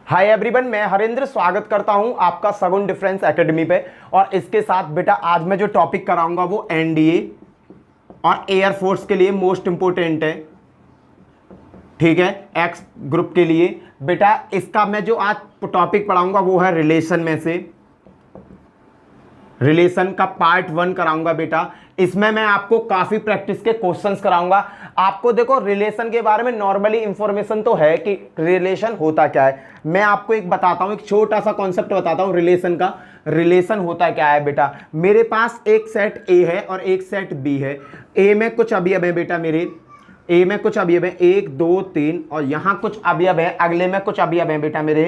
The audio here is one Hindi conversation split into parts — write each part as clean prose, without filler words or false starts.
हाय एवरीवन, मैं हरेंद्र स्वागत करता हूं आपका सगुन डिफरेंस एकेडमी पे। और इसके साथ बेटा आज मैं जो टॉपिक कराऊंगा वो एनडीए और एयरफोर्स के लिए मोस्ट इंपोर्टेंट है। ठीक है, एक्स ग्रुप के लिए बेटा इसका मैं जो आज टॉपिक पढ़ाऊंगा वो है रिलेशन में से रिलेशन का पार्ट 1 कराऊंगा बेटा। इसमें मैं आपको काफी प्रैक्टिस के क्वेश्चंस कराऊंगा। आपको देखो रिलेशन के बारे में नॉर्मली इंफॉर्मेशन तो है कि रिलेशन होता क्या है। मैं आपको एक बताता हूं, एक छोटा सा कॉन्सेप्ट बताता हूं रिलेशन का। रिलेशन होता क्या है बेटा, मेरे पास एक सेट ए है और एक सेट बी है। ए में कुछ अवयव है बेटा, मेरे ए में कुछ अवयव है 1 2 3 और यहां कुछ अवयव है, अगले में कुछ अवयव है बेटा मेरे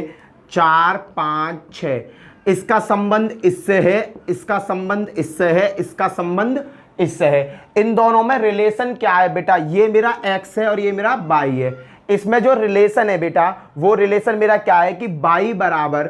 4 5 6। इसका संबंध इससे है, इसका संबंध इससे है, इसका संबंध इससे है। इन दोनों में रिलेशन क्या है बेटा, ये मेरा x है और ये मेरा y है। इसमें जो रिलेशन है बेटा वो रिलेशन मेरा क्या है कि y बराबर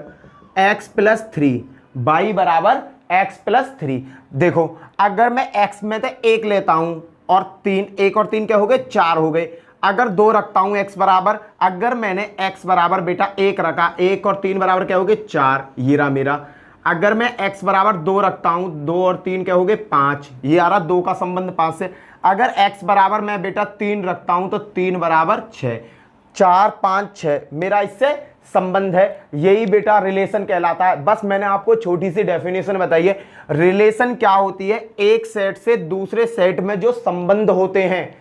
x+3, y बराबर x+3। देखो अगर मैं x में तो 1 लेता हूं और 3, 1 और 3 क्या हो गए, 4 हो गए। अगर 2 रखता हूं x बराबर, अगर मैंने x बराबर बेटा 1 रखा, 1 और 3 बराबर क्या हो गए 4, ये रहा मेरा। अगर मैं x बराबर 2 रखता हूं, 2 और 3 क्या हो गए 5, ये आ रहा 2 का संबंध 5 से। अगर x बराबर मैं बेटा 3 रखता हूं तो 3 बराबर 6, 4 5 6 मेरा इससे संबंध है। यही बेटा रिलेशन कहलाता है। बस मैंने आपको छोटी सी डेफिनेशन बताई है। रिलेशन क्या होती है, एक सेट से दूसरे सेट में जो संबंध होते हैं,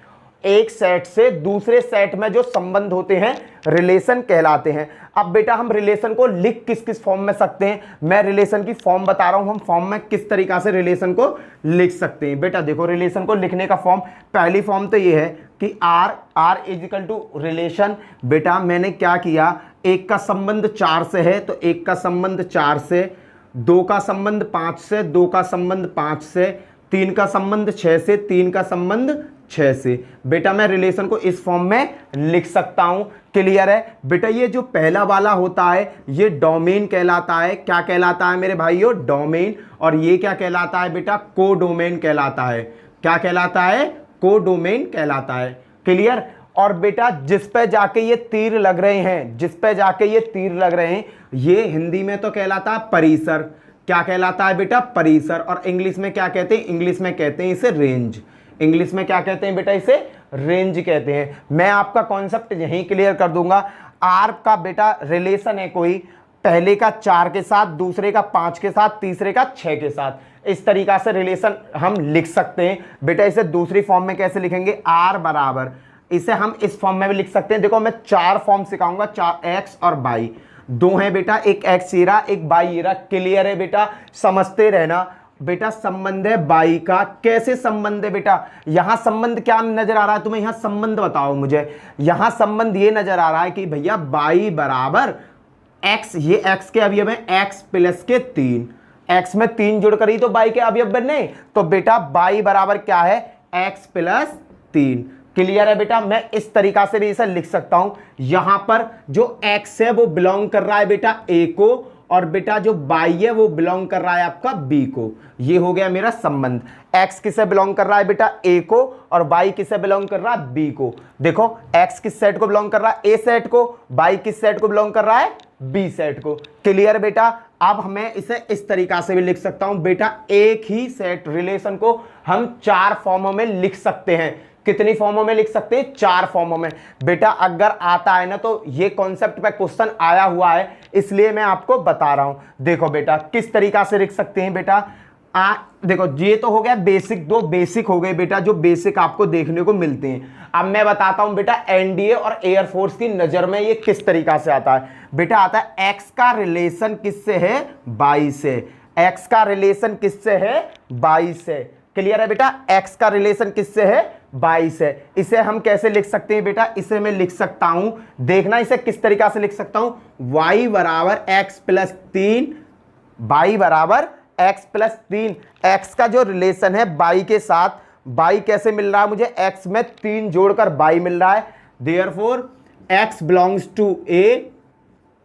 एक सेट से दूसरे सेट में जो संबंध होते हैं रिलेशन कहलाते हैं। अब बेटा हम रिलेशन को लिख किस किस फॉर्म में सकते हैं, मैं रिलेशन की फॉर्म बता रहा हूं, हम फॉर्म में किस तरीका से रिलेशन को लिख सकते हैं। बेटा देखो रिलेशन को लिखने का फॉर्म, पहली फॉर्म तो ये है कि R इजिकल टू रिलेशन। बेटा मैंने क्या किया, एक का संबंध 4 से है तो एक का संबंध 4 से, 2 का संबंध 5 से, 2 का संबंध 5 से, 3 का संबंध 6 से, 3 का संबंध 6 से। बेटा मैं रिलेशन को इस फॉर्म में लिख सकता हूं। क्लियर है बेटा। ये जो पहला वाला होता है ये डोमेन कहलाता है। क्या कहलाता है मेरे भाइयों, डोमेन। और ये क्या कहलाता है बेटा, कोडोमेन कहलाता है। क्या कहलाता है, कोडोमेन कहलाता है। क्लियर। और बेटा जिस पे जाके ये तीर लग रहे हैं, जिस पे जाके ये तीर लग रहे हैं, ये हिंदी में तो कहलाता है परिसर। क्या कहलाता है बेटा, परिसर। और इंग्लिश में क्या कहते हैं, इंग्लिश में कहते हैं इसे रेंज। इंग्लिश में क्या कहते हैं बेटा, इसे रेंज कहते हैं। मैं आपका कॉन्सेप्ट यहीं क्लियर कर दूंगा। आर का बेटा रिलेशन है कोई, पहले का 4 के साथ, दूसरे का 5 के साथ, तीसरे का 6 के साथ। इस तरीका से रिलेशन हम लिख सकते हैं। बेटा इसे दूसरी फॉर्म में कैसे लिखेंगे, आर बराबर, इसे हम इस फॉर्म में भी लिख सकते हैं। देखो मैं 4 फॉर्म सिखाऊंगा, 4 एक्स और बाई, 2 है बेटा, एक एक्स ये रहा, एक बाई ये रहा। क्लियर है बेटा, समझते रहना। बेटा संबंध है बाई का। कैसे संबंध है बेटा, यहां संबंध क्या नजर आ रहा है तुम्हें, यहां संबंध बताओ मुझे। यहां संबंध ये नजर आ रहा है कि भैया बाई बराबर एक्स, ये एक्स के अवयव है, एक्स प्लस के 3, एक्स में 3 जोड़कर ही तो बाई के अवयव बने। तो बेटा बाई बराबर क्या है, एक्स प्लस 3। क्लियर है बेटा। मैं इस तरीका से भी इसे लिख सकता हूं। यहां पर जो x है वो बिलोंग कर रहा है बेटा a को, और बेटा जो y है वो बिलोंग कर रहा है आपका b को। ये हो गया मेरा संबंध। x किसे बिलोंग कर रहा है बेटा, a को, और y किसे बिलोंग कर रहा है b को। देखो x किस सेट को बिलोंग कर रहा है, a सेट को, y किस सेट को बिलोंग कर रहा है, b सेट को। क्लियर बेटा। अब हमें इसे इस तरीका से भी लिख सकता हूं बेटा, एक ही सेट रिलेशन को हम 4 फॉर्मों में लिख सकते हैं। कितनी फॉर्मों में लिख सकते हैं, 4 फॉर्मों में। बेटा अगर आता है ना तो ये कॉन्सेप्ट पे क्वेश्चन आया हुआ है, इसलिए मैं आपको बता रहा हूं। देखो बेटा किस तरीका से लिख सकते हैं बेटा। देखो ये तो हो गया बेसिक, 2 बेसिक हो गए बेटा जो बेसिक आपको देखने को मिलते हैं। अब मैं बताता हूं बेटा एनडीए और एयरफोर्स की नजर में ये किस तरीका से आता है। बेटा आता है एक्स का रिलेशन किससे है, बाई से। एक्स का रिलेशन किससे है, बाई से। क्लियर है बेटा। एक्स का रिलेशन किससे है, 22 है। इसे हम कैसे लिख सकते हैं बेटा, इसे मैं लिख सकता हूं, देखना इसे किस तरीका से लिख सकता हूं, y बराबर x प्लस 3, y बराबर x प्लस 3। x का जो रिलेशन है y के साथ, y कैसे मिल रहा है मुझे, x में 3 जोड़कर y मिल रहा है। Therefore x belongs to a,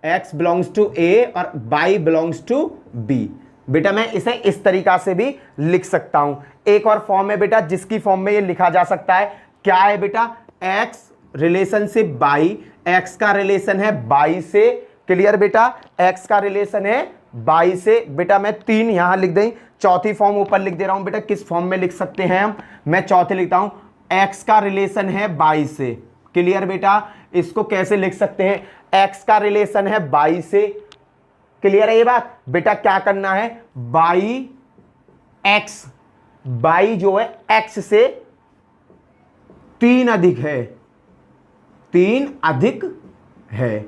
x belongs to a और y बिलोंग्स टू b। बेटा मैं इसे इस तरीका से भी लिख सकता हूं। एक और फॉर्म है बेटा जिसकी फॉर्म में ये लिखा जा सकता है। क्या है बेटा, x रिलेशनशिप बाई, x का रिलेशन है बाई से। क्लियर बेटा, x का रिलेशन है y से। बेटा मैं 3 यहां लिख दें, चौथी फॉर्म ऊपर लिख दे रहा हूं। बेटा किस फॉर्म में लिख सकते हैं हम, मैं चौथे लिखता हूं, x का रिलेशन है y से। क्लियर बेटा, इसको कैसे लिख सकते हैं, x का रिलेशन है y से। क्लियर है ये बात बेटा, क्या करना है, y जो है x से 3 अधिक है, 3 अधिक है।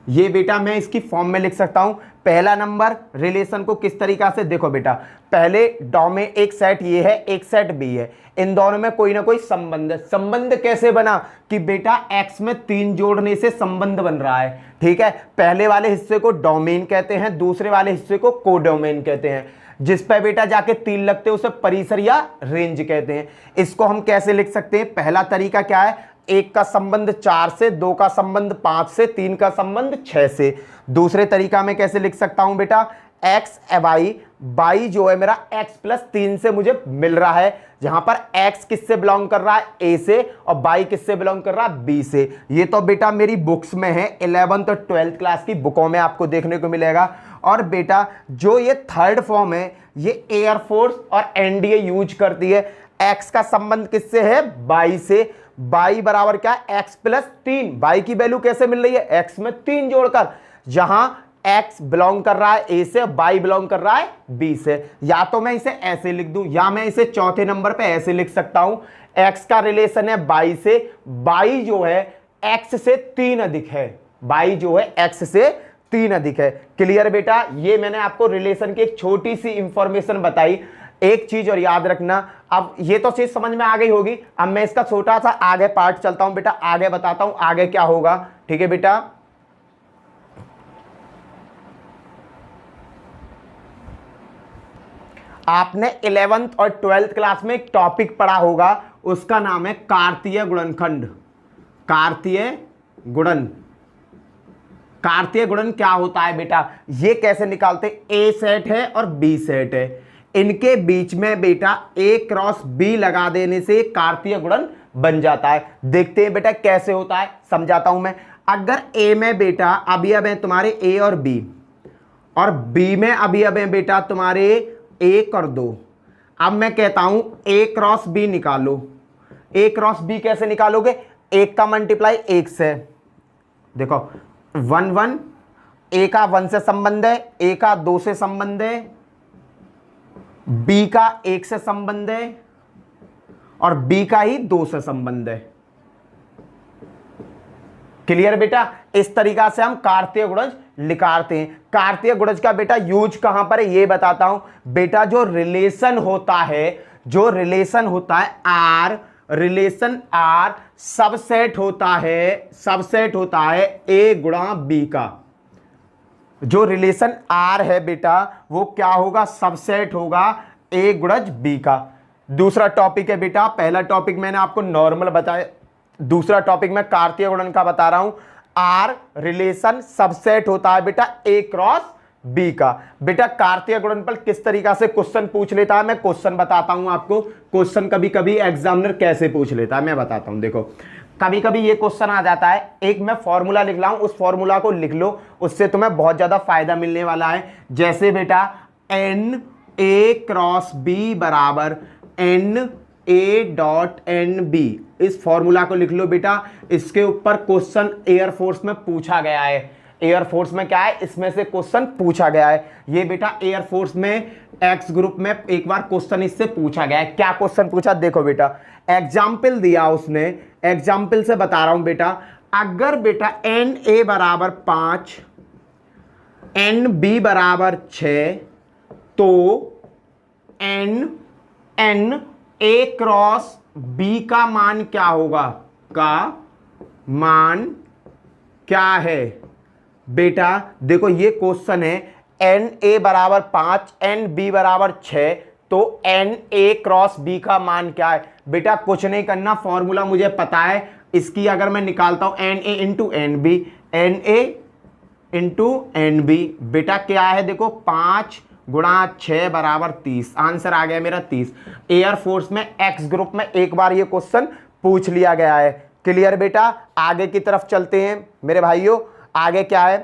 ये बेटा मैं इसकी फॉर्म में लिख सकता हूं। पहला नंबर रिलेशन को किस तरीका से, देखो बेटा पहले डॉ में एक सेट ये है, एक सेट बी है, इन दोनों में कोई ना कोई संबंध है। संबंध कैसे बना कि बेटा x में 3 जोड़ने से संबंध बन रहा है। ठीक है, पहले वाले हिस्से को डोमेन कहते हैं, दूसरे वाले हिस्से को कोडोमेन कहते हैं। जिस पे बेटा जाके 3 लगते हैं उसे परिसर या रेंज कहते हैं। इसको हम कैसे लिख सकते हैं, पहला तरीका क्या है, 1 का संबंध 4 से, 2 का संबंध 5 से, 3 का संबंध 6 से। दूसरे तरीका में कैसे लिख सकता हूं बेटा, y जो है मेरा x प्लस 3 से मुझे मिल रहा है, जहां पर x किससे बिलोंग कर रहा है, a से, और y किससे बिलोंग कर रहा है, b से। ये तो बेटा मेरी बुक्स में है, 11th और 12th क्लास की बुकों में आपको देखने को मिलेगा। और बेटा जो ये थर्ड फॉर्म है, ये एयरफोर्स और एनडीए यूज करती है। x का संबंध किससे है, y से। y बराबर क्या है, x प्लस 3। y की वैल्यू कैसे मिल रही है, x में 3 जोड़कर, जहां x बिलोंग कर रहा है a से, y बिलोंग कर रहा है b से। या तो मैं इसे ऐसे लिख दूं, या मैं इसे चौथे नंबर पे ऐसे लिख सकता हूं, x का रिलेशन है y से, y जो है x से 3 अधिक है, y जो है x से 3 अधिक है। क्लियर बेटा, ये मैंने आपको रिलेशन की एक छोटी सी इंफॉर्मेशन बताई। एक चीज और याद रखना, अब ये तो चीज समझ में आ गई होगी, अब मैं इसका छोटा सा आगे पार्ट चलता हूं बेटा, आगे बताता हूं आगे क्या होगा। ठीक है बेटा, आपने 11th और 12th क्लास में एक टॉपिक पढ़ा होगा, उसका नाम है कार्तीय गुणनखंड। कार्तीय गुणन, कार्तीय गुणन क्या होता है बेटा, ये कैसे निकालते, ए सेट है और बी सेट है, इनके बीच में बेटा ए क्रॉस बी लगा देने से कार्तीय गुणन बन जाता है। देखते हैं बेटा कैसे होता है, समझाता हूं मैं। अगर ए में बेटा अवयव है तुम्हारे ए और बी, और बी में अवयव है बेटा तुम्हारे 1 और 2, अब मैं कहता हूं ए क्रॉस बी निकालो। ए क्रॉस बी कैसे निकालोगे, 1 का मल्टीप्लाई 1 से, देखो 1 1, ए का 1 से संबंध है, ए का 2 से संबंध है, बी का 1 से संबंध है, और बी का ही 2 से संबंध है। क्लियर बेटा, इस तरीका से हम कार्तीय गुणज निकालते हैं। कार्तीय गुणज का बेटा यूज कहां पर है ये बताता हूं बेटा। जो रिलेशन होता है, जो रिलेशन होता है आर, रिलेशन आर सबसेट होता है, सबसेट होता है ए गुणा बी का। जो रिलेशन आर है बेटा वो क्या होगा, सबसेट होगा ए गुणज बी का। दूसरा टॉपिक है बेटा, पहला टॉपिक मैंने आपको नॉर्मल बताया, दूसरा टॉपिक मैं कार्तीय गुणन का बता रहा हूं। आर रिलेशन सबसेट होता है बेटा ए क्रॉस बी का। बेटा कार्तीय गुणन पर किस तरीका से क्वेश्चन पूछ लेता है, मैं क्वेश्चन बताता हूं आपको। क्वेश्चन कभी कभी एग्जामिनर कैसे पूछ लेता है मैं बताता हूं। देखो कभी कभी ये क्वेश्चन आ जाता है, एक मैं फॉर्मूला लिख रहा हूं, उस फॉर्मूला को लिख लो, उससे तुम्हें बहुत ज्यादा फायदा मिलने वाला है। जैसे बेटा एन ए क्रॉस बी बराबर N A dot N B, इस फॉर्मूला को लिख लो बेटा। इसके ऊपर क्वेश्चन एयरफोर्स में पूछा गया है। एयरफोर्स में क्या है, इसमें से क्वेश्चन पूछा गया है। ये बेटा एयरफोर्स में एक्स ग्रुप में एक बार क्वेश्चन इससे पूछा गया है। क्या क्वेश्चन पूछा, देखो बेटा एग्जाम्पल दिया उसने, एग्जाम्पल से बता रहा हूं बेटा। अगर बेटा एन ए बराबर 5, एन बी बराबर 6, तो एन ए क्रॉस बी का मान क्या होगा, का मान क्या है बेटा। देखो ये क्वेश्चन है, एन ए बराबर 5, एन बी बराबर 6, तो एन ए क्रॉस बी का मान क्या है। बेटा कुछ नहीं करना, फॉर्मूला मुझे पता है इसकी। अगर मैं निकालता हूं N A into N B, N A into N B, बेटा क्या है देखो 5 गुणा 6 बराबर 30, आंसर आ गया मेरा 30। एयरफोर्स में एक्स ग्रुप में एक बार ये क्वेश्चन पूछ लिया गया है। क्लियर बेटा, आगे की तरफ चलते हैं मेरे भाइयों। आगे क्या है,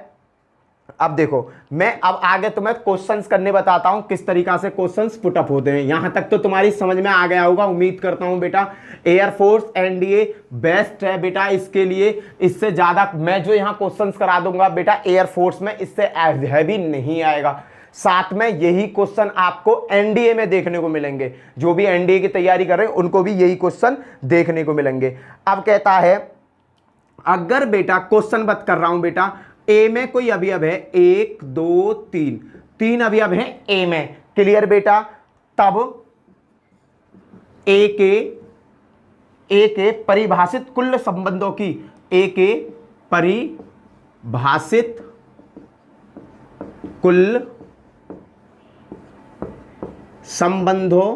अब देखो, मैं अब आगे तुम्हें क्वेश्चंस करने बताता हूं किस तरीका से क्वेश्चंस पुट अप होते हैं। यहां तक तो तुम्हारी समझ में आ गया होगा, उम्मीद करता हूं बेटा। एयरफोर्स एनडीए बेस्ट है बेटा इसके लिए, इससे ज्यादा मैं जो यहां क्वेश्चंस करा दूंगा बेटा एयरफोर्स में, इससे हैवी नहीं आएगा। साथ में यही क्वेश्चन आपको एनडीए में देखने को मिलेंगे, जो भी एनडीए की तैयारी कर रहे हैं उनको भी यही क्वेश्चन देखने को मिलेंगे। अब कहता है, अगर बेटा क्वेश्चन बात कर रहा हूं बेटा, ए में कोई अवयव है, 1 2 3, 3 अवयव है ए में, क्लियर बेटा। तब ए के परिभाषित कुल संबंधों की, ए के परिभाषित कुल संबंधों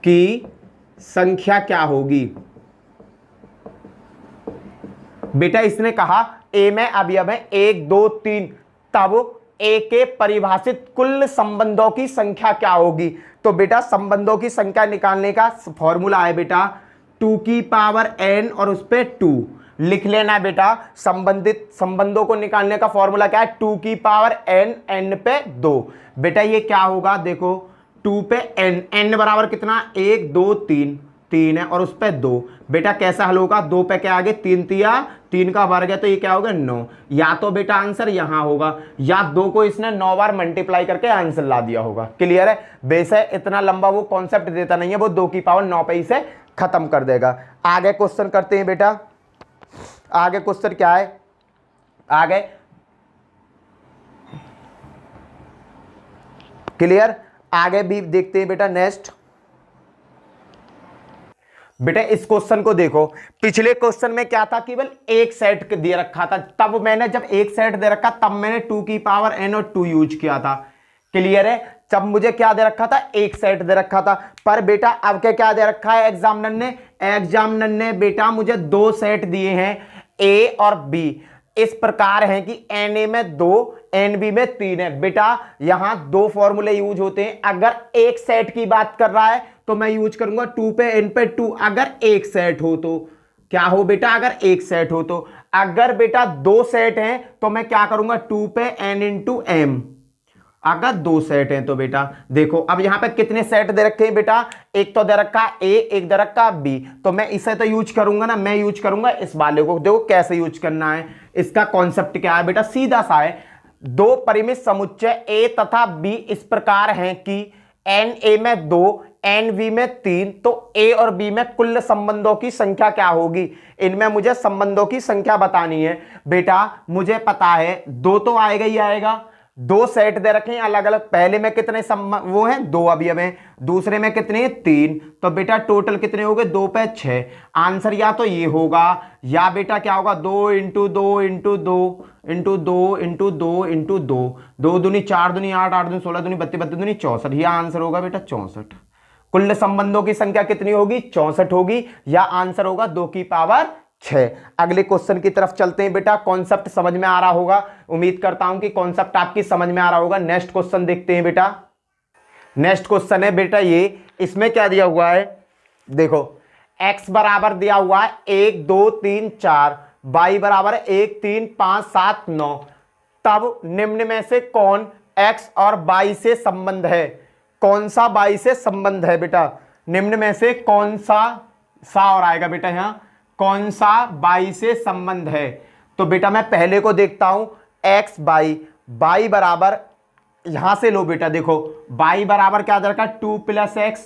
की संख्या क्या होगी। बेटा इसने कहा ए में अवयव है 1 2 3, तब ए के परिभाषित कुल संबंधों की संख्या क्या होगी। तो बेटा संबंधों की संख्या निकालने का फॉर्मूला है बेटा 2 की पावर n और उस पे 2 लिख लेना बेटा। संबंधित संबंधों को निकालने का फॉर्मूला क्या है, 2 की पावर n, n पे 2। बेटा ये क्या होगा, देखो 2 पे n, n बराबर कितना, 1 2 3, 3 है और उस पे 2। बेटा कैसा हल होगा, 2 पे क्या आगे 3 तिया 3 का वर्ग है, तो ये क्या होगा 9। या तो बेटा आंसर यहां होगा, या 2 को इसने 9 बार मल्टीप्लाई करके आंसर ला दिया होगा। क्लियर है, बेशक इतना लंबा वो कॉन्सेप्ट देता नहीं है, वो 2 की पावर 9 पे इसे खत्म कर देगा। आगे क्वेश्चन करते हैं बेटा, आगे क्वेश्चन क्या है, आगे क्लियर, आगे भी देखते हैं बेटा। नेक्स्ट बेटा इस क्वेश्चन को देखो, पिछले क्वेश्चन में क्या था, केवल एक सेट दे रखा था, तब मैंने जब एक सेट दे रखा तब मैंने 2 की पावर n और 2 यूज किया था। क्लियर है, जब मुझे क्या दे रखा था, एक सेट दे रखा था। पर बेटा अब क्या दे रखा है एग्जामिनर ने बेटा मुझे 2 सेट दिए हैं, ए और बी, इस प्रकार है कि Na में 2 Nb में 3 है। बेटा यहां 2 फॉर्मूले यूज होते हैं, अगर एक सेट की बात कर रहा है तो मैं यूज करूंगा 2 पे n पे 2, अगर एक सेट हो तो क्या हो बेटा, अगर एक सेट हो तो। अगर बेटा 2 सेट हैं तो मैं क्या करूंगा 2 पे n इंटू m, अगर 2 सेट हैं तो। बेटा देखो अब यहां पे कितने सेट दे रखे हैं बेटा, एक तो दे रखा ए, एक दे रखा बी, तो मैं इसे तो यूज करूंगा ना, मैं यूज करूंगा इस वाले को। देखो कैसे यूज करना है, इसका कॉन्सेप्ट क्या है बेटा, सीधा सा है। 2 परिमित समुच्चय ए तथा बी इस प्रकार हैं कि एन ए में 2 एन बी में 3, तो ए और बी में कुल संबंधों की संख्या क्या होगी। इनमें मुझे संबंधों की संख्या बतानी है। बेटा मुझे पता है 2 तो आएगा ही आएगा, 2 सेट दे रखे हैं अलग अलग, पहले में कितने वो हैं 2 अवयव हैं, दूसरे में कितने 3, तो बेटा टोटल कितने हो गए 2 पे 6। आंसर या तो ये होगा, या बेटा क्या होगा 2 into 2 into 2 into 2 into 2 into 2, 2 दूनी 4 दूनी 8, 8 दूनी 16 दूनी 32, 32 दूनी 64, यह आंसर होगा बेटा 64। कुल संबंधों की संख्या कितनी होगी 64 होगी, या आंसर होगा 2 की पावर 6। अगले क्वेश्चन की तरफ चलते हैं बेटा, कॉन्सेप्ट समझ में आ रहा होगा, उम्मीद करता हूं कि कॉन्सेप्ट आपकी समझ में आ रहा होगा। नेक्स्ट क्वेश्चन देखते हैं बेटा। नेक्स्ट क्वेश्चन है बेटा ये, इसमें क्या दिया हुआ है, देखो x बराबर दिया हुआ है 1 2 3 4, y बराबर 1 3 5 7 9, तब निम्न में से कौन x और y से संबंध है। कौन सा y से संबंध है बेटा, निम्न में से कौन सा और आएगा बेटा, यहां कौन सा y से संबंध है। तो बेटा मैं पहले को देखता हूं, x y बराबर, यहां से लो बेटा, देखो y बराबर क्या दरकार 2 + x।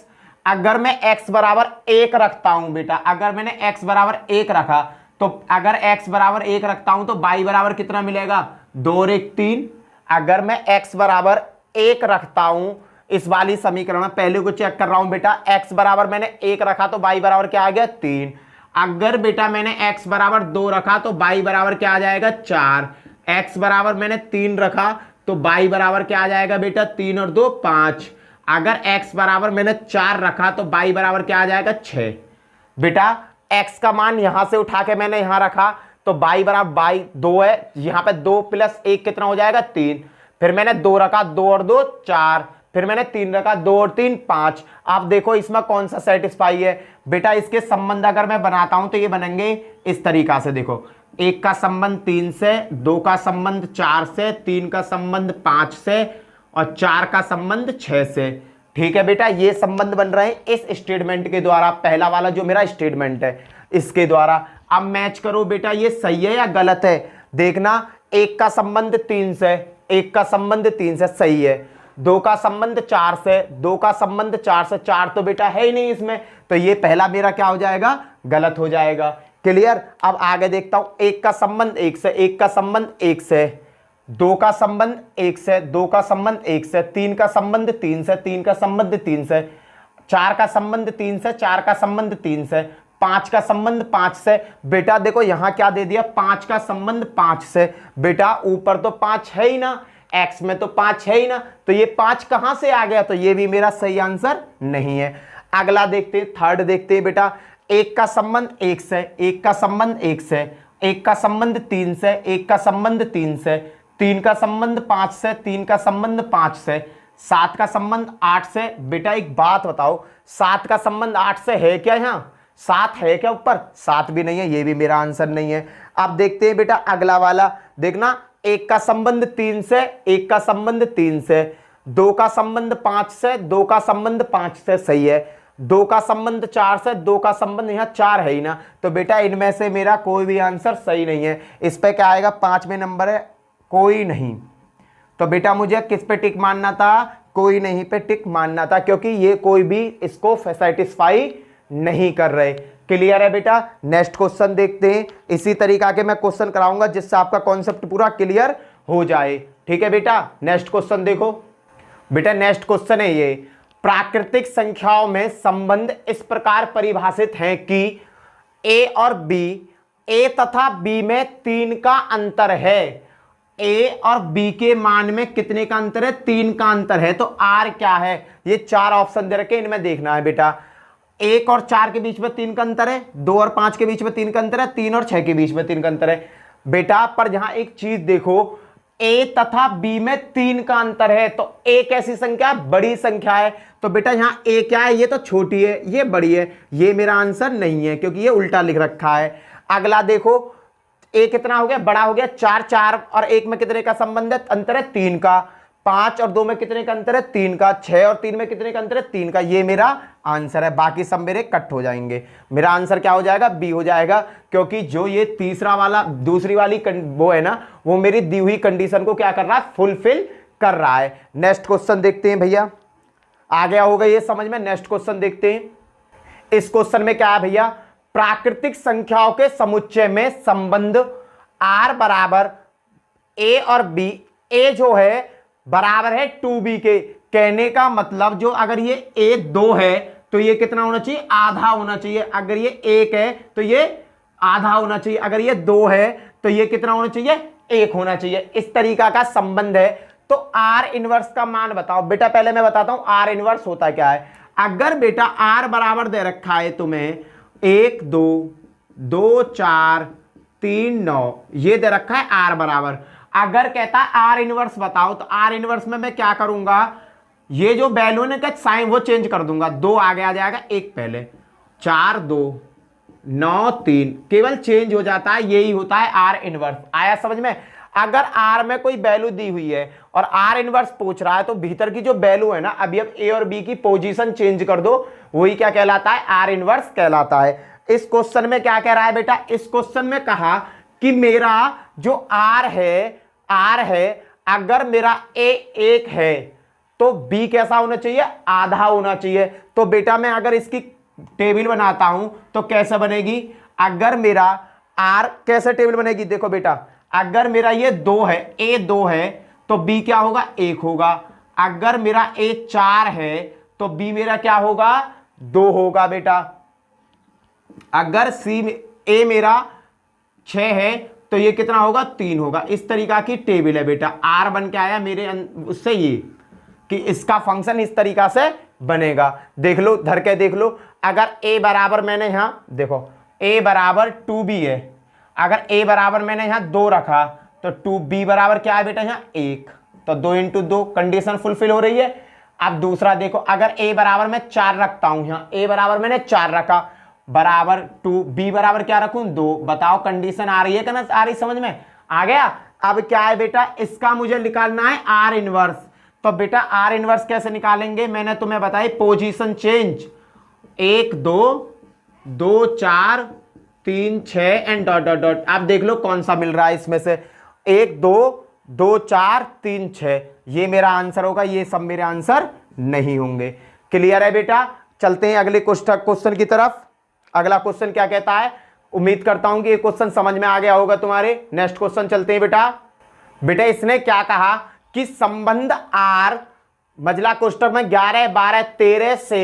अगर मैं x बराबर 1 रखता हूं बेटा, अगर मैंने x बराबर 1 रखा, तो अगर x बराबर 1 रखता हूं तो y बराबर कितना मिलेगा 2 और 1 3। अगर मैं x बराबर 1 रखता हूं इस वाली समीकरण में, पहले को चेक कर रहा हूं बेटा, x बराबर मैंने 1 रखा तो y बराबर क्या आ गया 3। अगर बेटा मैंने x बराबर 2 रखा तो y बराबर क्या आ जाएगा 4। x बराबर मैंने 3 रखा तो y बराबर क्या आ जाएगा बेटा 3 और 2 5। अगर x बराबर मैंने 4 रखा तो y बराबर क्या आ जाएगा 6। बेटा x का मान यहां से उठा के मैंने यहां रखा तो y बराबर y 2 है, यहां पे 2 + 1 कितना हो जाएगा 3। फिर मैंने 2 रखा, 2 और 2 4, फिर मैंने 3 रखा, 2 और 3 5। आप देखो इसमें कौन सा सेटिस्फाई है बेटा, इसके संबंध अगर मैं बनाता हूं तो ये बनेंगे इस तरीका से। देखो एक का संबंध 3 से, 2 का संबंध 4 से, 3 का संबंध 5 से और 4 का संबंध 6 से। ठीक है बेटा, ये संबंध बन रहे हैं इस स्टेटमेंट के द्वारा, पहला वाला जो मेरा स्टेटमेंट है इसके द्वारा। अब मैच करो बेटा, ये सही है या गलत है। देखना, एक का संबंध 3 से, एक का संबंध 3 से सही है, 2 का संबंध 4 से, 2 का संबंध 4 से, 4 तो बेटा है ही नहीं इसमें, तो ये पहला मेरा क्या हो जाएगा, गलत हो जाएगा। क्लियर। अब आगे देखता हूं, एक का संबंध 1 से, एक का संबंध 1 से, 2 का संबंध 1 से, 2 का संबंध 1 से, 3 का संबंध 3 से, 3 का संबंध 3 से, 4 का संबंध 3 से, 4 का संबंध 3 से, 5 का संबंध 5 से। बेटा देखो यहां क्या दे दिया, 5 का संबंध 5 से। बेटा ऊपर तो 5 है ही ना, x में तो 5 है ही ना, तो ये 5 कहां से आ गया, तो ये भी मेरा सही आंसर नहीं है। अगला देखते हैं, थर्ड देखते हैं बेटा, एक का संबंध 1 से, एक का संबंध 1 से, एक का संबंध 3 से, एक का संबंध 3 से, 3 का संबंध 5 से, 3 का संबंध 5 से, 7 का संबंध 8 से। बेटा एक बात बताओ, 7 का संबंध 8 से है क्या, यहां 7 है क्या ऊपर, 7 भी नहीं है, ये भी मेरा आंसर नहीं है। अब देखते हैं बेटा अगला वाला, देखना, एक का संबंध 3 से, एक का संबंध 3 से, 2 का संबंध 5 से, 2 का संबंध 5 से सही है, 2 का संबंध 4 से, 2 का संबंध यहां 4 है ही ना, तो बेटा इनमें से मेरा कोई भी आंसर सही नहीं है। इस पे क्या आएगा, 5वें नंबर है कोई नहीं। तो बेटा मुझे किस पे टिक मानना था, कोई नहीं पे टिक मानना था, क्योंकि ये कोई भी इसको सेटिस्फाई नहीं कर रहे। क्लियर है बेटा। नेक्स्ट क्वेश्चन देखते हैं, इसी तरीका के मैं क्वेश्चन कराऊंगा जिससे आपका कॉन्सेप्ट पूरा क्लियर हो जाए। ठीक है बेटा, नेक्स्ट क्वेश्चन देखो बेटा, नेक्स्ट क्वेश्चन है ये, प्राकृतिक संख्याओं में संबंध इस प्रकार परिभाषित हैं कि ए और बी, ए तथा बी में 3 का अंतर है। ए और बी के मान में कितने का अंतर है, 3 का अंतर है। तो आर क्या है, ये 4 ऑप्शन दे रखे, इनमें देखना है बेटा। 1 और 4 के बीच में 3 का अंतर है, 2 और 5 के बीच में 3 का अंतर है, 3 और 6 के बीच में 3 का अंतर है। बेटा पर यहां एक चीज देखो, ए तथा बी में 3 का अंतर है, तो ए कैसी संख्या, बड़ी संख्या है। तो बेटा यहां ए क्या है, ये तो छोटी है, ये बड़ी है, ये मेरा आंसर नहीं है क्योंकि ये उल्टा लिख रखा है। अगला देखो, ए कितना हो गया, बड़ा हो गया, 4, 4 और 1 में कितने का संबंध है, अंतर है 3 का। 5 और 2 में कितने का अंतर है, 3 का। 6 और 3 में कितने का अंतर है, 3 का। ये मेरा आंसर है, बाकी सब मेरे कट हो जाएंगे। मेरा आंसर क्या हो जाएगा, बी हो जाएगा, क्योंकि जो ये तीसरा वाला दूसरी वाली वो है ना, वो मेरी दी हुई कंडीशन को क्या कर रहा है, फुलफिल कर रहा है। नेक्स्ट क्वेश्चन देखते हैं भैया, आ गया होगा ये समझ में। नेक्स्ट क्वेश्चन देखते हैं, इस क्वेश्चन में क्या है भैया, प्राकृतिक संख्याओं के समुच्चय में संबंध आर बराबर ए और बी, ए जो है बराबर है 2b के। कहने का मतलब जो अगर ये a 2 है तो ये कितना होना चाहिए, आधा होना चाहिए। अगर ये 1 है तो ये आधा होना चाहिए, अगर ये 2 है तो ये कितना होना चाहिए, 1 होना चाहिए। इस तरीका का संबंध है। तो आर इनवर्स का मान बताओ बेटा, पहले मैं बताता हूं आर इनवर्स होता क्या है। अगर बेटा आर बराबर दे रखा है तुम्हें 1 2 2 4 3 9, ये दे रखा है आर बराबर। अगर कहता है आर इनवर्स बताओ, तो आर इनवर्स में मैं क्या करूंगा, ये जो वैल्यू ने का साइन वो चेंज कर दूंगा, 2 आगे आ जाएगा, 1 पहले, 4 2 9 3, केवल चेंज हो जाता है। यही होता है आर इनवर्स। आया समझ में। अगर आर में कोई वैल्यू दी हुई है और आर इनवर्स पूछ रहा है, तो भीतर की जो वैल्यू है ना, अभी अब ए और बी की पोजीशन चेंज कर दो, वही क्या कहलाता है, आर इनवर्स कहलाता है। इस क्वेश्चन में क्या कह रहा है बेटा, इस क्वेश्चन में कहा कि मेरा जो आर है, अगर मेरा ए 1 है तो बी कैसा होना चाहिए, आधा होना चाहिए। तो बेटा मैं अगर इसकी टेबल बनाता हूं तो कैसे बनेगी, अगर मेरा आर कैसे टेबल बनेगी, देखो बेटा अगर मेरा ये 2 है, ए 2 है तो बी क्या होगा, 1 होगा। अगर मेरा ए 4 है तो बी मेरा क्या होगा, 2 होगा बेटा। अगर ए मेरा 6 है तो ये कितना होगा, 3 होगा। इस तरीका की टेबल है बेटा। आर बन के आया मेरे उससे ये कि इसका फंक्शन इस तरीका से बनेगा। देख लो, धर के देख लो। अगर ए बराबर मैंने यहां देखो ए बराबर 2b है, अगर ए बराबर मैंने यहां 2 रखा तो 2b बराबर क्या है बेटा, यहां 1, तो 2 × 2 कंडीशन फुलफिल हो रही है। अब दूसरा देखो, अगर ए बराबर मैं 4 रखता हूं, यहां ए बराबर मैंने 4 रखा, बराबर 2, बी बराबर क्या रखूं 2। बताओ कंडीशन आ रही है कि ना आ रही समझ में? आ गया। अब क्या है बेटा, इसका मुझे निकालना है आर इनवर्स। तो बेटा आर इनवर्स कैसे निकालेंगे, मैंने तुम्हें बताई position change, 1 2 2 4 3 6 and dot dot dot. आप देख लो कौन सा मिल रहा है इसमें से, 1 2 2 4 3 6, ये मेरा आंसर होगा, ये सब मेरे आंसर नहीं होंगे। क्लियर है बेटा? चलते हैं अगले क्वेश्चन की तरफ। अगला क्वेश्चन क्या कहता है, उम्मीद करता हूं कि ये क्वेश्चन समझ में आ गया होगा तुम्हारे। नेक्स्ट क्वेश्चन चलते हैं बेटा। बेटा इसने क्या कहा कि संबंध आर मजला कोष्टक में 11 12 13 से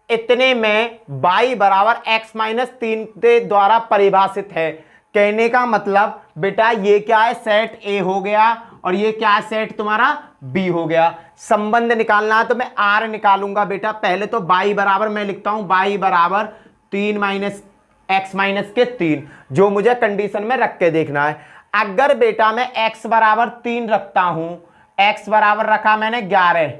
इतने में y बराबर x माइनस 3 के द्वारा परिभाषित है। कहने का मतलब बेटा ये क्या है, सेट ए हो गया और ये क्या है, सेट तुम्हारा बी हो गया। संबंध निकालना है तो मैं आर निकालूंगा बेटा। पहले तो y बराबर मैं लिखता हूं, y बराबर 3 माइनस x माइनस के 3, जो मुझे कंडीशन में रख के देखना है। अगर बेटा मैं x बराबर 3 रखता हूं, x बराबर रखा मैंने 11,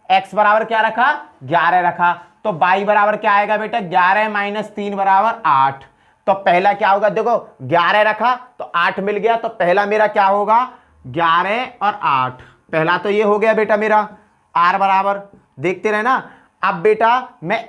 x बराबर क्या रखा 11 रखा, तो y बराबर क्या आएगा बेटा 11 माइनस 3 बराबर 8। तो पहला क्या होगा, देखो 11 रखा तो 8 मिल गया, तो पहला मेरा क्या होगा 11 और 8। पहला तो ये हो गया बेटा मेरा r बराबर, देखते रहे ना। अब बेटा मैं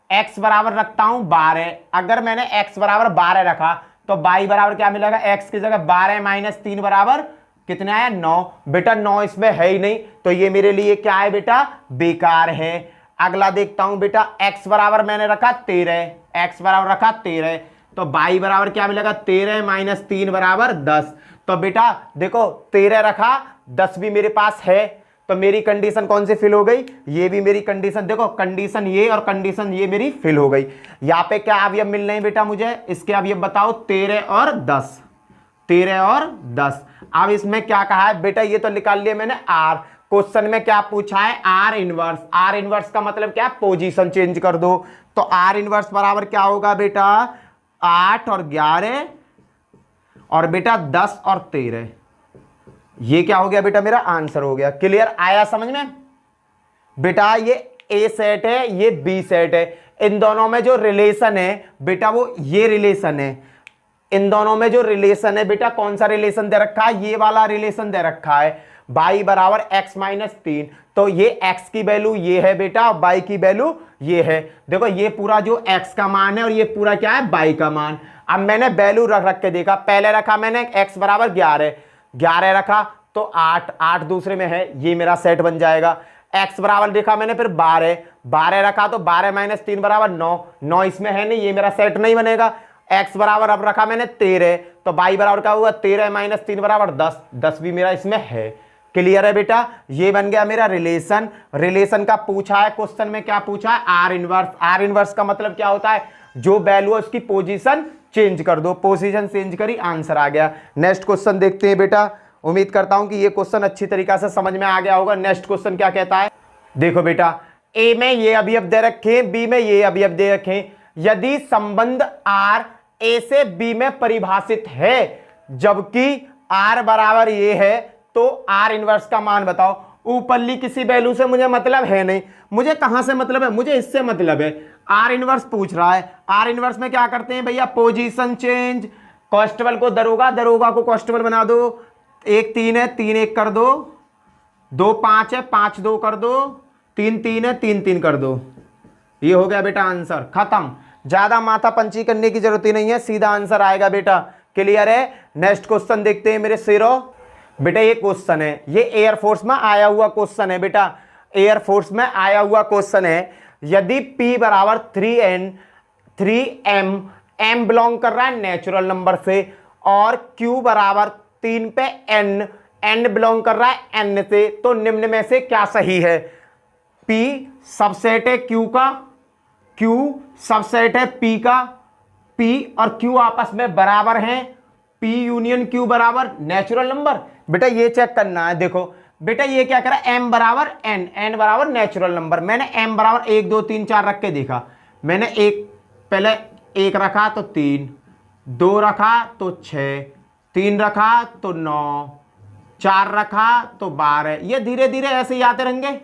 x बराबर रखता हूं 12। अगर मैंने x बराबर 12 रखा तो y बराबर क्या मिलेगा, x की जगह 12 माइनस 3 बराबर कितना आया 9। बेटा 9 इसमें है ही नहीं, तो ये मेरे लिए क्या है बेटा, बेकार है। अगला देखता हूं बेटा, x बराबर मैंने रखा 13, x बराबर रखा 13, तो y बराबर क्या मिलेगा 13 माइनस 3 बराबर 10। तो बेटा देखो 13 रखा, 10 भी मेरे पास है, तो मेरी कंडीशन कौन सी फिल हो गई, ये भी मेरी कंडीशन, देखो कंडीशन ये और कंडीशन ये मेरी फिल हो गई। यहाँ पे क्या अवयव मिल रहे हैं बेटा मुझे, इसके अवयव बताओ 13 और 10, 13 और 10। अब इसमें क्या कहा है बेटा, ये तो निकाल लिया मैंने आर। क्वेश्चन में क्या पूछा है, आर इनवर्स। आर इनवर्स का मतलब क्या, पोजीशन चेंज कर दो। तो आर इनवर्स बराबर क्या होगा बेटा 8 और 11 और बेटा 10 और 13। ये क्या हो गया बेटा, मेरा आंसर हो गया। क्लियर आया समझ में? बेटा ये ए सेट है, ये बी सेट है, इन दोनों में जो रिलेशन है बेटा वो ये रिलेशन है। इन दोनों में जो रिलेशन है बेटा, कौन सा रिलेशन दे रखा है, ये वाला रिलेशन दे रखा है, y बराबर x माइनस 3। तो ये x की वैल्यू ये है बेटा और y की वैल्यू ये है। देखो ये पूरा जो x का मान है और ये पूरा क्या है y का मान। अब मैंने वैल्यू रख के देखा, पहले रखा मैंने x बराबर 11 रखा तो 8 दूसरे में है, ये मेरा सेट बन जाएगा। x बराबर देखा मैंने फिर 12 रखा तो 12 माइनस 3 बराबर 9 इसमें है नहीं, ये मेरा सेट नहीं बनेगा। x बराबर अब रखा मैंने 13, तो y बराबर क्या होगा 13 माइनस 3 बराबर 10 भी मेरा इसमें है। क्लियर है बेटा? ये बन गया मेरा रिलेशन। रिलेशन का पूछा है क्वेश्चन में, क्या पूछा है आर इनवर्स। आर इनवर्स का मतलब क्या होता है, जो वैल्यू है उसकी पोजीशन चेंज कर दो, पोजीशन चेंज करी आंसर आ गया। नेक्स्ट क्वेश्चन देखते हैं बेटा। उम्मीद करता हूं कि ये क्वेश्चन अच्छी तरीके से समझ में आ गया होगा। नेक्स्ट क्वेश्चन क्या कहता है, देखो बेटा ए में ये अवयव दे रखे, बी में ये अवयव दे रखे, यदि संबंध आर ए से बी में परिभाषित है जबकि आर बराबर ये है, तो आर इनवर्स का मान बताओ। ऊपरली किसी वैल्यू से मुझे मतलब है नहीं, मुझे कहां से मतलब है, मुझे इससे मतलब है। आर इनवर्स पूछ रहा है, आर इनवर्स में क्या करते हैं भैया, पोजीशन चेंज। कांस्टेबल को दरोगा, दरोगा को कांस्टेबल बना दो। 1 3 है, 3 1 कर दो, 2 5 है, 5 2 कर दो, 3 3 है, 3 3 कर दो। ये हो गया बेटा आंसर, खत्म। ज्यादा माथा पंची करने की जरूरत ही नहीं है, सीधा आंसर आएगा बेटा। क्लियर है? नेक्स्ट क्वेश्चन देखते हैं मेरे शेरों। बेटा ये क्वेश्चन है, ये एयरफोर्स में आया हुआ क्वेश्चन है बेटा, एयरफोर्स में आया हुआ क्वेश्चन है। यदि P बराबर 3n 3m, m बिलोंग कर रहा है नेचुरल नंबर से, और Q बराबर 3 पे n बिलोंग कर रहा है n से, तो निम्न में से क्या सही है। P सबसेट है Q का, Q सबसेट है P का, P और Q आपस में बराबर हैं, P यूनियन Q बराबर नेचुरल नंबर। बेटा ये चेक करना है। देखो बेटा ये क्या करा, m बराबर n बराबर नेचुरल नंबर। मैंने m बराबर 1 2 3 4 रख के देखा। मैंने पहले 1 रखा तो 3, 2 रखा तो 6, 3 रखा तो 9, 4 रखा तो 12। ये धीरे धीरे ऐसे ही आते रहेंगे,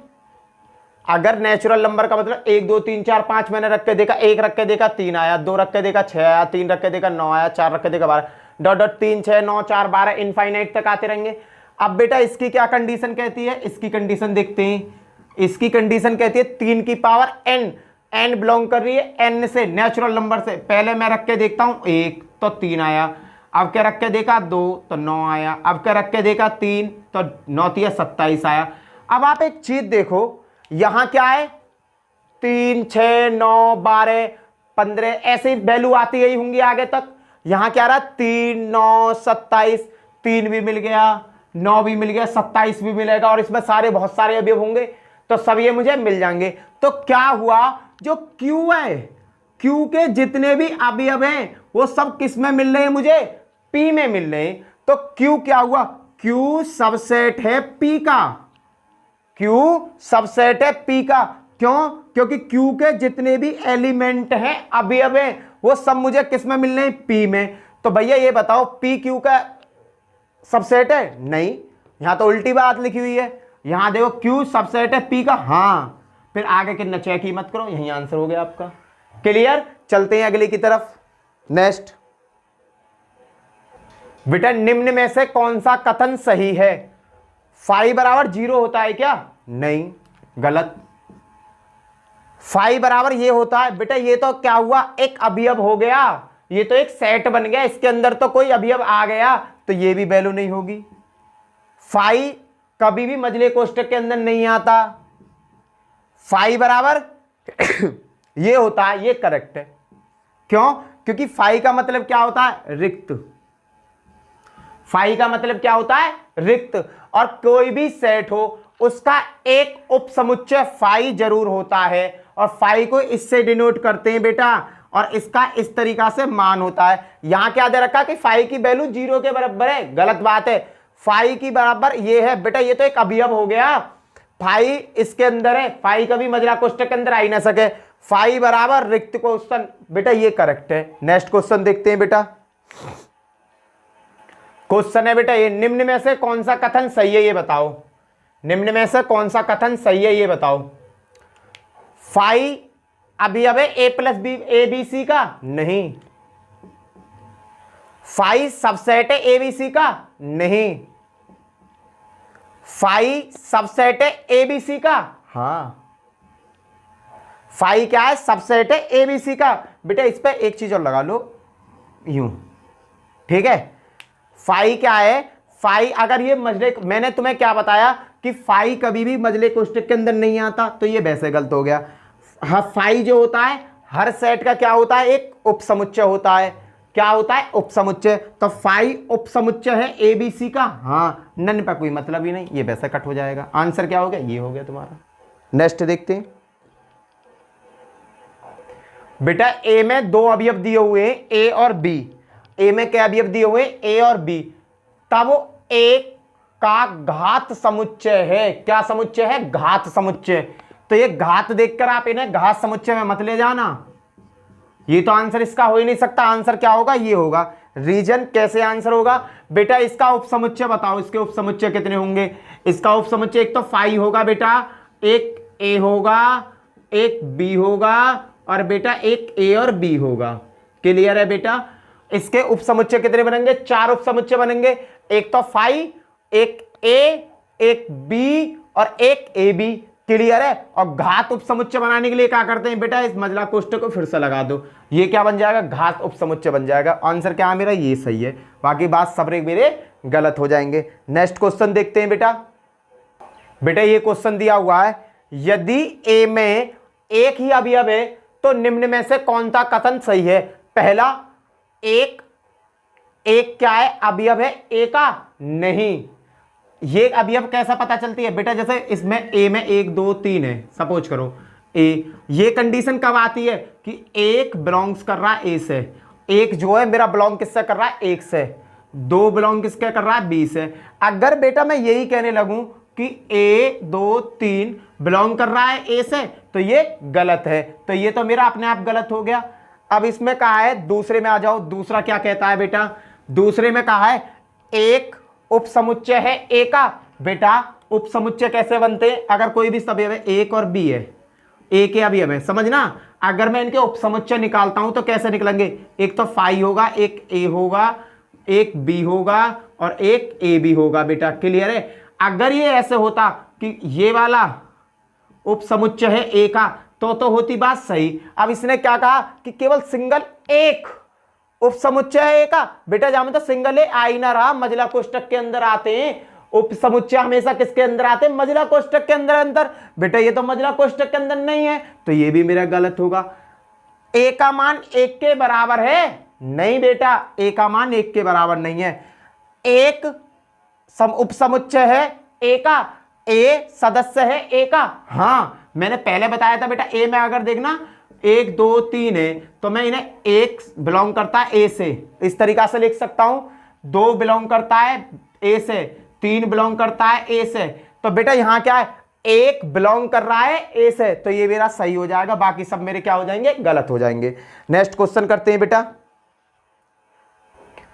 अगर नेचुरल नंबर का मतलब 1 2 3 4 5 मैंने रख के देखा, 1 रख के देखा 3 आया, 2 रख के देखा 6 आया, 3 रख के देखा 9 आया, 4 रख के देखा 12, डॉट डॉट 3 6 9 4 12 इनफाइनाइट तक आते रहेंगे। अब बेटा इसकी क्या कंडीशन कहती है, इसकी कंडीशन देखते हैं। इसकी कंडीशन कहती है 3 की पावर n, n बिलोंग कर रही है n से, नेचुरल नंबर से। पहले मैं रख के देखता हूं 1 तो 3 आया, अब क्या रख के देखा 2 तो 9 आया, अब क्या रख के देखा 3 तो 9 3 27 आया। अब आप एक चीज देखो, यहां क्या है 3 6 9 12 15 ऐसे वैल्यू आती गई होंगी आगे तक। यहां क्या रहा 3 9 27, 3 भी मिल गया, 9 भी मिल गया, 27 भी मिलेगा, और इसमें सारे बहुत सारे अवयव होंगे तो सब ये मुझे मिल जाएंगे। तो क्या हुआ, जो Q है, Q के जितने भी अवयव हैं वो सब किस में मिल रहे हैं मुझे, P में मिल रहे हैं। तो Q क्या हुआ, Q सबसेट है P का, Q सबसेट है P का। क्यों, क्योंकि Q के जितने भी एलिमेंट हैं, अवयव हैं, वो सब मुझे किस में मिल रहे हैं, P में। तो भैया ये बताओ P Q का सबसेट है, नहीं, यहां तो उल्टी बात लिखी हुई है। यहां देखो Q सबसेट है P का, हाँ, फिर आगे कितना चेक ही मत करो, यही आंसर हो गया आपका। क्लियर, चलते हैं अगले की तरफ। नेक्स्ट बेटा, निम्न में से कौन सा कथन सही है, 5 बराबर 0 होता है क्या, नहीं, गलत। 5 बराबर ये होता है बेटा, ये तो क्या हुआ, एक अवयव हो गया, ये तो एक सेट बन गया, इसके अंदर तो कोई अवयव आ गया, तो ये भी वैल्यू नहीं होगी। 5 कभी भी मजले कोष्टक के अंदर नहीं आता। 5 बराबर ये होता है, ये करेक्ट है। क्यों, क्योंकि 5 का मतलब क्या होता है, रिक्त। 5 का मतलब क्या होता है, रिक्त। और कोई भी सेट हो उसका एक उपसमुच्चय 5 जरूर होता है, और 5 को इससे डिनोट करते हैं बेटा, और इसका इस तरीका से मान होता है। यहां क्या दे रखा कि 5 की वैल्यू 0 के बराबर है, गलत बात है। 5 की बराबर ये है बेटा, ये तो एक अवयव हो गया, 5 इसके अंदर है, 5 कभी मजला कोष्टक के अंदर आ ही ना सके। 5 बराबर रिक्त क्वेश्चन, बेटा ये करेक्ट है। नेक्स्ट क्वेश्चन देखते हैं बेटा। क्वेश्चन है बेटा ये, निम्न में से कौन सा कथन सही है ये बताओ, निम्न में से कौन सा कथन सही है ये बताओ। 5 अवयव है a plus B A B C का, नहीं। 5 सबसेट है ए बी सी का, नहीं। 5 सबसेट है ए बी सी का, हाँ। 5 क्या है, सबसेट है ए बी सी का। बेटा इस पे एक चीज और लगा लो, यूं, ठीक है। 5 क्या है, 5 अगर ये मजले, मैंने तुम्हें क्या बताया कि 5 कभी भी मजले कोष्टक के अंदर नहीं आता, तो ये वैसे गलत हो गया। हाँ, 5 जो होता है हर सेट का क्या होता है, एक उपसमुच्चय होता है। क्या होता है, उपसमुच्चय। तो 5 उपसमुच्चय है ए बी सी का, हाँ, नन पर कोई मतलब ही नहीं, ये वैसे कट हो जाएगा। आंसर क्या हो गया, ये हो गया तुम्हारा। नेक्स्ट देखते हैं बेटा, ए में 2 अवयव दिए हुए हैं, ए और बी। ए में क्या अवयव दिए हुए हैं, ए और बी, तब एक का घात समुच्चय है। क्या समुच्चय है, घात समुच्चय। तो ये घात देखकर आप इन्हें घात समुच्चय में मत ले जाना, ये तो आंसर इसका हो ही नहीं सकता। आंसर क्या होगा, ये होगा। रीजन कैसे आंसर होगा बेटा, इसका उपसमुच्चय बताओ, इसके उपसमुच्चय कितने होंगे। इसका उपसमुच्चय एक तो 5 होगा बेटा, एक ए होगा, एक बी होगा, और बेटा एक ए और बी होगा। क्लियर है बेटा। इसके उपसमुच्चय कितने बनेंगे, 4 उपसमुच्चय बनेंगे, एक तो 5, एक ए, एक बी और एक ए बी। क्लियर है। और घात उपसमुच्चय बनाने के लिए क्या करते हैं बेटा, इस मजला कोष्टक को फिर से लगा दो, ये क्या बन जाएगा, घात उपसमुच्चय बन जाएगा। आंसर क्या है मेरा, ये सही है, बाकी बात सब मेरे गलत हो जाएंगे। नेक्स्ट क्वेश्चन देखते हैं बेटा। बेटा ये क्वेश्चन दिया हुआ है, यदि ए में एक ही अवयव है तो निम्न में से कौन सा कथन सही है। पहला, एक क्या है, अवयव है ए का, नहीं। ये अवयव कैसा पता चलती है बेटा, जैसे इसमें ए में 1 2 3 है, सपोज करो ए, ये कंडीशन कब आती है कि एक बिलोंग्स कर रहा है ए से, एक जो है मेरा बिलोंग किससे कर रहा है, 1 से, 2 बिलोंग किसके कर रहा है, बी से। अगर बेटा मैं यही कहने लगूं कि ए 2 3 बिलोंग कर रहा है ए से, तो ये गलत है, तो ये तो मेरा अपने आप गलत हो गया। अब इसमें कहा है, दूसरे में आ जाओ, दूसरा क्या कहता है बेटा, दूसरे में कहा है एक उपसमुच्चय है ए का, बेटा उपसमुच्चय कैसे बनते हैं, अगर कोई भी अवयव है एक और बी है, ए के अवयव है, समझना, अगर मैं इनके उपसमुच्चय निकालता हूं तो कैसे निकलेंगे, एक तो फाई होगा, एक ए होगा, एक बी होगा और एक ए बी होगा। बेटा क्लियर है। अगर ये ऐसे होता कि ये वाला उपसमुच्चय है ए का तो होती बात सही। अब इसने क्या कहा कि केवल सिंगल एक उपसमुच्चय है ए का। बेटा जहां में तो सिंगल ए आ ही ना रहा, मझला कोष्टक के अंदर आते हैं उपसमुच्चय, हमेशा किसके अंदर आते हैं, मझला कोष्टक के अंदर। बेटा ये तो मझला कोष्टक के अंदर नहीं है, तो ये भी मेरा गलत होगा। ए का मान एक के बराबर है, नहीं बेटा ए का मान एक के बराबर नहीं है। एक उपसमुच्चय है ए का, ए सदस्य है ए का। हाँ मैंने पहले बताया था बेटा, ए में अगर देखना 1 2 3 है तो मैं इन्हें एक बिलोंग करता है ए से, इस तरीका से लिख सकता हूं, 2 बिलोंग करता है ए से, 3 बिलोंग करता है ए से। तो बेटा यहां क्या है, एक बिलोंग कर रहा है ए से, तो ये मेरा सही हो जाएगा, बाकी सब मेरे क्या हो जाएंगे, गलत हो जाएंगे। नेक्स्ट क्वेश्चन करते हैं बेटा।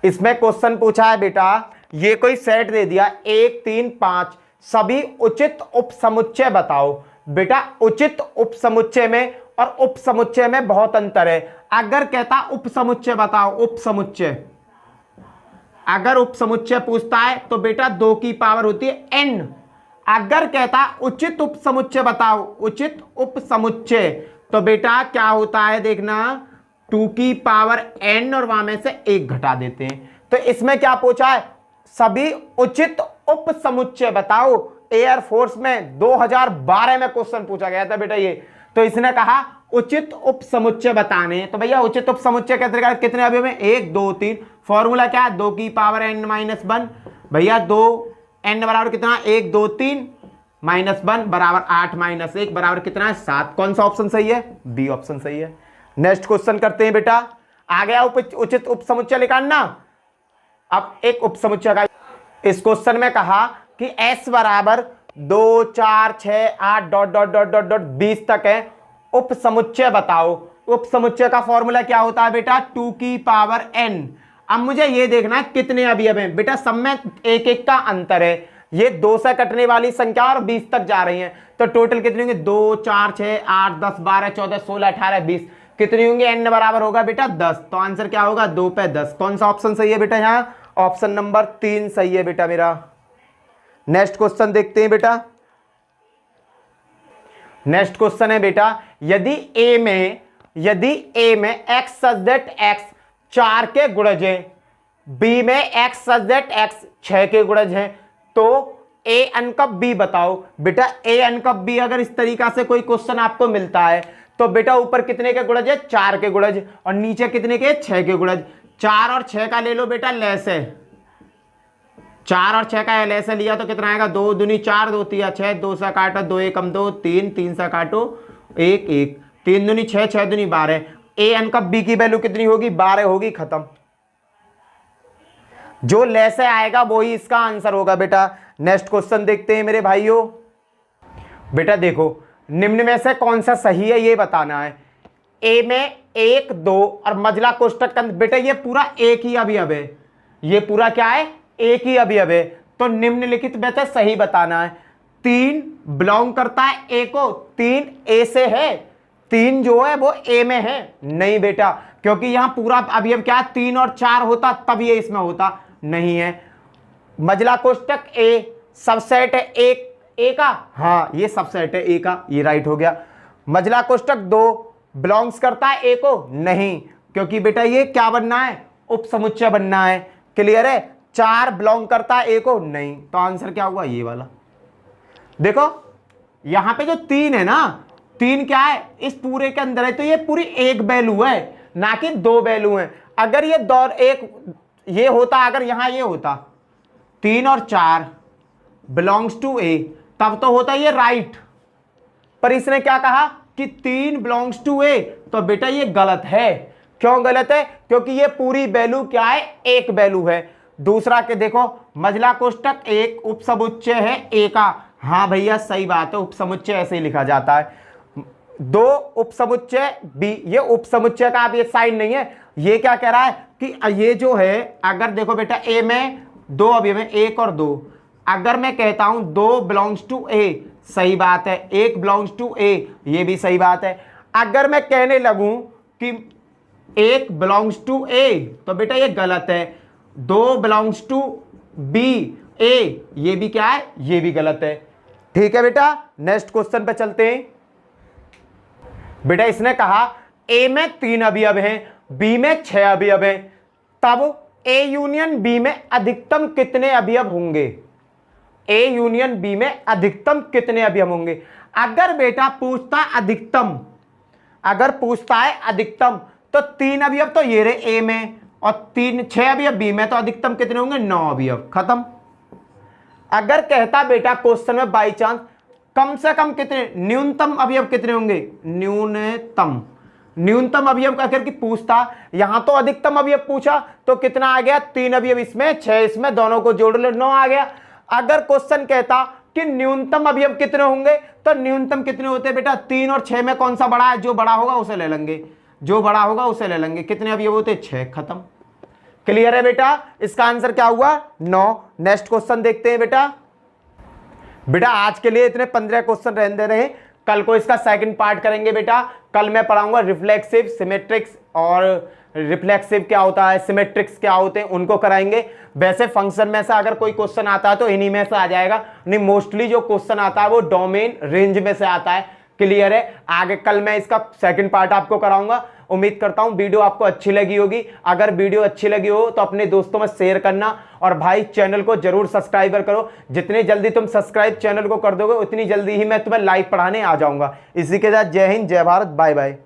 इसमें क्वेश्चन पूछा है बेटा, ये कोई सेट दे दिया 1 3 5, सभी उचित उपसमुच्चय बताओ। बेटा उचित उपसमुच्चय में और उपसमुच्चय में बहुत अंतर है। अगर कहता उपसमुच्चय बताओ, उपसमुच्चय, अगर उपसमुच्चय पूछता है तो बेटा 2 की पावर होती है n। अगर कहता उचित उपसमुच्चय बताओ, उचित उपसमुच्चय, तो बेटा क्या होता है देखना, 2 की पावर n और वहां में से 1 घटा देते हैं। तो इसमें क्या पूछा है, सभी उचित उपसमुच्चय बताओ। एयरफोर्स में 2012 में क्वेश्चन पूछा गया था बेटा ये। तो इसने कहा उचित उपसमुच्चय बताने, तो भैया उचित उपसमुच्चय के तरीका कितने अवयव में, 1 2 3। फॉर्मूला क्या है, 2 की पावर n-1। भैया 2 n बराबर कितना, 1 2 3 -1 बराबर 8 -1 बराबर कितना है, 7। कौन सा ऑप्शन सही है, बी ऑप्शन सही है। नेक्स्ट क्वेश्चन करते हैं बेटा। आ गया उचित उपसमुच्चय निकालना। अब एक उपसमुच्चय का, इस क्वेश्चन में कहा कि s बराबर 2 4 6 8 dot dot dot dot dot 20 तक है, उपसमुच्चय बताओ। उपसमुच्चय का फॉर्मूला क्या होता है बेटा, 2 की पावर n। अब मुझे ये देखना है कितने अवयव हैं। बेटा सब में एक एक का अंतर है, ये 2 से कटने वाली संख्या और 20 तक जा रही हैं, तो टोटल कितने होंगे, 2 4 6 8 10 12 14 16 18 20, कितनी होंगे, n बराबर होगा बेटा 10। तो आंसर क्या होगा, 2 पे 10। कौन सा ऑप्शन सही है बेटा, यहाँ ऑप्शन नंबर 3 सही है बेटा मेरा। नेक्स्ट क्वेश्चन देखते हैं बेटा। नेक्स्ट क्वेश्चन है बेटा, यदि ए में x सच दैट x 4 के गुणज है, बी में x सच दैट x 6 के गुणज है, तो a अनकप b बताओ। बेटा a अनकप b अगर इस तरीका से कोई क्वेश्चन आपको मिलता है तो बेटा ऊपर कितने के गुणज है, 4 के गुणज, और नीचे कितने के, 6 के गुणज। 4 और 6 का ले लो बेटा लैस है, 4 और 6 का लैस लिया तो कितना आएगा, 2 दूनी 4 2 3 6, 2 से काटो 2 1 2 3, 3 से काटो 1 1, 3 दूनी 6 6 दूनी 12। ए अनकप बी की वैल्यू कितनी होगी, 12 होगी, खत्म। जो लैस आएगा वो ही इसका आंसर होगा बेटा। नेक्स्ट क्वेश्चन देखते हैं मेरे भाइयों। बेटा देखो निम्न में से कौन सा सही है ये बताना है। ए में 1 2 और मझला कोष्टक का, बेटा ये पूरा एक ही अवयव है, ये पूरा क्या है, एक ही अवयव है, तो निम्नलिखित में से सही बताना है। 3 बिलोंग करता है ए को, 3 ए से है, 3 जो है वो ए में है, नहीं बेटा, क्योंकि यहां पूरा अवयव क्या है, 3 और 4 होता तब ये इसमें होता, नहीं है। मझला कोष्टक ए, सबसेट है एक ए का, हाँ ये सबसेट है ए का, ये राइट हो गया। मझला कोष्टक 2 बिलोंग्स करता है ए को, नहीं, क्योंकि बेटा ये क्या बनना है, उपसमुच्चय बनना है, क्लियर है। 4 बिलोंग करता है ए को, नहीं, तो आंसर क्या हुआ, ये वाला। देखो यहां पे जो 3 है ना, 3 क्या है, इस पूरे के अंदर है, तो ये पूरी एक वैल्यू है, ना कि 2 वैल्यू है। अगर ये दौर एक ये होता, अगर यहां ये होता 3 और 4 बिलोंग्स टू ए, तब तो होता ये राइट, पर इसने क्या कहा कि 3 बिलोंग्स टू ए, तो बेटा ये गलत है। क्यों गलत है, क्योंकि ये पूरी वैल्यू क्या है, एक वैल्यू है। दूसरा के देखो मझला कोष्टक एक उपसमुच्चय है ए का, हाँ भैया सही बात है, उपसमुच्चय ऐसे ही लिखा जाता है। 2 उपसमुच्चय बी, ये उपसमुच्चय का आप ये साइन नहीं है, ये क्या कह रहा है कि ये जो है, अगर देखो बेटा ए में 2 अवयव है, 1 और 2, अगर मैं कहता हूं 2 बिलोंग्स टू ए, सही बात है, 1 बिलोंग्स टू ए, ये भी सही बात है। अगर मैं कहने लगूं कि 1 बिलोंग्स टू ए, तो बेटा ये गलत है। 2 बिलोंग्स टू बी ए, ये भी क्या है, ये भी गलत है। ठीक है बेटा, नेक्स्ट क्वेश्चन पे चलते हैं। बेटा इसने कहा ए में 3 अवयव हैं, बी में 6 अवयव हैं, तब ए यूनियन बी में अधिकतम कितने अवयव होंगे? ए यूनियन बी में अधिकतम कितने अवयव होंगे? अगर बेटा पूछता अधिकतम, अगर पूछता है अधिकतम, तो 3 अवयव तो ये रहे ए में और 6 अवयव बी में, तो अधिकतम कितने होंगे? 9 अवयव, खत्म। अगर कहता बेटा क्वेश्चन में बाई चांस कम से कम कितने, न्यूनतम अवयव कितने होंगे? न्यूनतम अवयव का करके पूछता, यहां तो अधिकतम अवयव पूछा, तो कितना आ गया? 3 अवयव इसमें, 6 इसमें, दोनों को जोड़ लो, 9 आ गया। अगर क्वेश्चन कहता कि न्यूनतम अवयव कितने होंगे, तो न्यूनतम कितने होते हैं बेटा? 3 और 6 में कौन सा बड़ा है? जो बड़ा होगा उसे ले लेंगे, जो बड़ा होगा उसे ले लेंगे। कितने अवयव होते? 6, खत्म। क्लियर है बेटा? इसका आंसर क्या हुआ? 9। नेक्स्ट क्वेश्चन देखते हैं बेटा। बेटा आज के लिए इतने 15 क्वेश्चन रहने दे रहे हैं, कल को इसका सेकंड पार्ट करेंगे बेटा। कल मैं पढ़ाऊंगा रिफ्लेक्सिव, सिमेट्रिक्स, और रिफ्लेक्सिव क्या होता है, सिमेट्रिक्स क्या होते हैं, उनको कराएंगे। वैसे फंक्शन में से अगर कोई क्वेश्चन आता है तो इन्हीं में से आ जाएगा, नहीं मोस्टली जो क्वेश्चन आता है वो डोमेन रेंज में से आता है। क्लियर है? आगे कल मैं इसका सेकंड पार्ट आपको कराऊंगा। उम्मीद करता हूं वीडियो आपको अच्छी लगी होगी। अगर वीडियो अच्छी लगी हो तो अपने दोस्तों में शेयर करना, और भाई चैनल को जरूर सब्सक्राइब करो। जितनी जल्दी तुम सब्सक्राइब चैनल को कर दोगे उतनी जल्दी ही मैं तुम्हें लाइव पढ़ाने आ जाऊंगा। इसी के साथ जय हिंद, जय भारत, बाय बाय।